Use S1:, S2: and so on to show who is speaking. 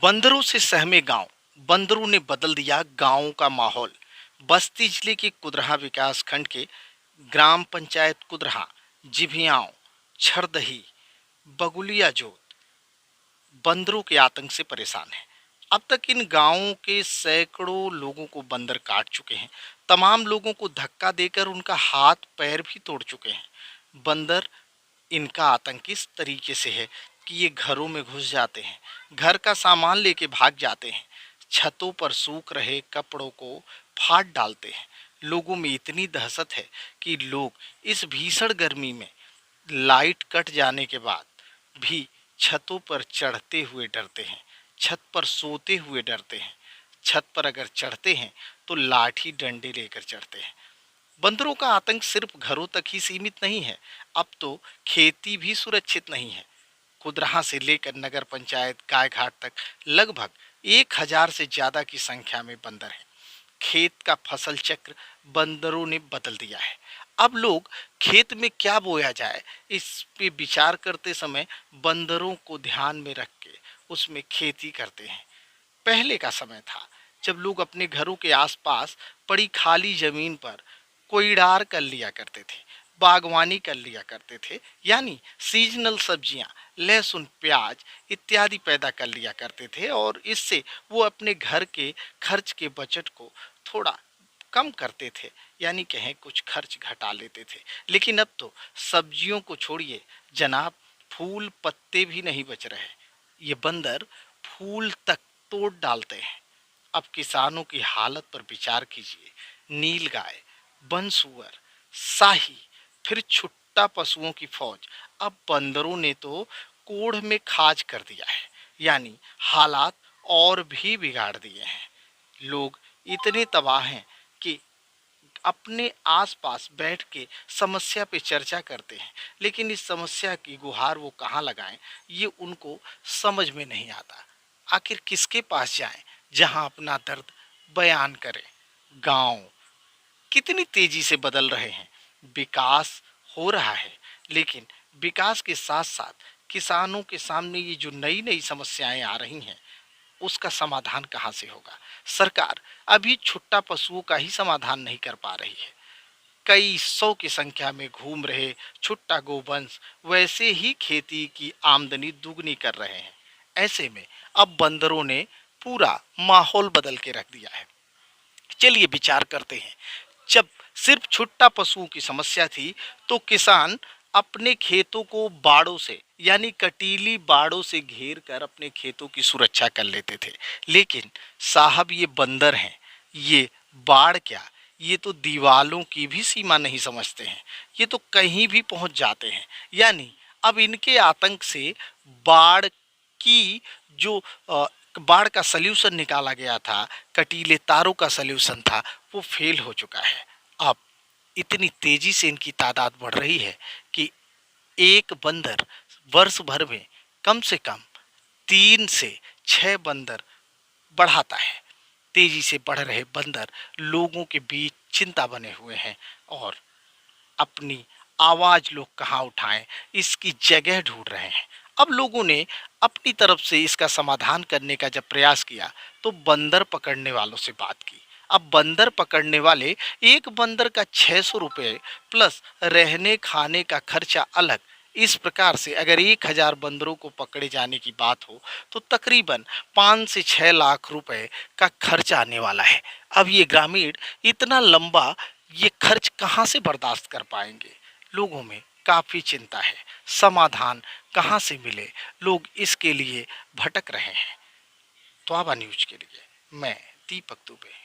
S1: बंदरों से सहमे गांव। बंदरों ने बदल दिया गांव का माहौल। बस्ती जिले के कुदरहा विकास खंड के ग्राम पंचायत कुदरहा, जिभियाओं, छरदही, बगुलिया जोत बंदरों के आतंक से परेशान है। अब तक इन गांवों के सैकड़ों लोगों को बंदर काट चुके हैं। तमाम लोगों को धक्का देकर उनका हाथ पैर भी तोड़ चुके हैं। बंदर, इनका आतंक इस तरीके से है कि ये घरों में घुस जाते हैं, घर का सामान लेके भाग जाते हैं, छतों पर सूख रहे कपड़ों को फाड़ डालते हैं। लोगों में इतनी दहशत है कि लोग इस भीषण गर्मी में लाइट कट जाने के बाद भी छतों पर चढ़ते हुए डरते हैं, छत पर सोते हुए डरते हैं। छत पर अगर चढ़ते हैं तो लाठी डंडे लेकर चढ़ते हैं। बंदरों का आतंक सिर्फ घरों तक ही सीमित नहीं है, अब तो खेती भी सुरक्षित नहीं है। कुदरहा से लेकर नगर पंचायत गायघाट तक लगभग 1000 से ज्यादा की संख्या में बंदर हैं। खेत का फसल चक्र बंदरों ने बदल दिया है। अब लोग खेत में क्या बोया जाए, इस पे विचार करते समय बंदरों को ध्यान में रख के उसमें खेती करते हैं। पहले का समय था जब लोग अपने घरों के आसपास पड़ी खाली जमीन पर कोईडार कर लिया करते थे, बागवानी कर लिया करते थे, यानी सीजनल सब्जियां, लहसुन, प्याज इत्यादि पैदा कर लिया करते थे और इससे वो अपने घर के खर्च के बजट को थोड़ा कम करते थे, यानी कहें कुछ खर्च घटा लेते थे। लेकिन अब तो सब्जियों को छोड़िए जनाब, फूल पत्ते भी नहीं बच रहे। ये बंदर फूल तक तोड़ डालते हैं। अब किसानों की हालत पर विचार कीजिए। नीलगाय, बनसुअर, शाही, फिर छुट्टा पशुओं की फौज। अब बंदरों ने तो कोढ़ में खाज कर दिया है, यानी हालात और भी बिगाड़ दिए हैं। लोग इतने तबाह हैं कि अपने आसपास बैठ के समस्या पे चर्चा करते हैं, लेकिन इस समस्या की गुहार वो कहाँ लगाएं, ये उनको समझ में नहीं आता। आखिर किसके पास जाएं जहां अपना दर्द बयान करें। गांव कितनी तेजी से बदल रहे हैं। विकास हो रहा है, लेकिन विकास के साथ साथ किसानों के सामने ये जो नई नई समस्याएं आ रही हैं, उसका समाधान कहाँ से होगा। सरकार अभी छुट्टा पशुओं का ही समाधान नहीं कर पा रही है। कई सौ की संख्या में घूम रहे छुट्टा गोवंश वैसे ही खेती की आमदनी दुगनी कर रहे हैं। ऐसे में अब बंदरों ने पूरा माहौल बदल के रख दिया है। चलिए विचार करते हैं। जब सिर्फ छुट्टा पशुओं की समस्या थी तो किसान अपने खेतों को बाड़ों से, यानी कटीली बाड़ों से घेर कर अपने खेतों की सुरक्षा कर लेते थे। लेकिन साहब, ये बंदर हैं, ये बाढ़ क्या, ये तो दीवालों की भी सीमा नहीं समझते हैं। ये तो कहीं भी पहुंच जाते हैं। यानी अब इनके आतंक से बाढ़ की जो बाढ़ का सल्यूशन निकाला गया था, कटीले तारों का सल्यूशन था, वो फेल हो चुका है। अब इतनी तेजी से इनकी तादाद बढ़ रही है कि एक बंदर वर्ष भर में कम से कम 3 से 6 बंदर बढ़ाता है। तेजी से बढ़ रहे बंदर लोगों के बीच चिंता बने हुए हैं और अपनी आवाज लोग कहाँ उठाएं, इसकी जगह ढूंढ रहे हैं। अब लोगों ने अपनी तरफ से इसका समाधान करने का जब प्रयास किया तो बंदर पकड़ने वालों से बात की। अब बंदर पकड़ने वाले एक बंदर का 600 रुपये प्लस रहने खाने का खर्चा अलग। इस प्रकार से अगर 1000 बंदरों को पकड़े जाने की बात हो तो तकरीबन 5 से 6 लाख रुपए का खर्च आने वाला है। अब ये ग्रामीण इतना लंबा ये खर्च कहाँ से बर्दाश्त कर पाएंगे। लोगों में काफी चिंता है, समाधान कहाँ से मिले, लोग इसके लिए भटक रहे हैं। तो आबा न्यूज के लिए मैं दीपक दुबे।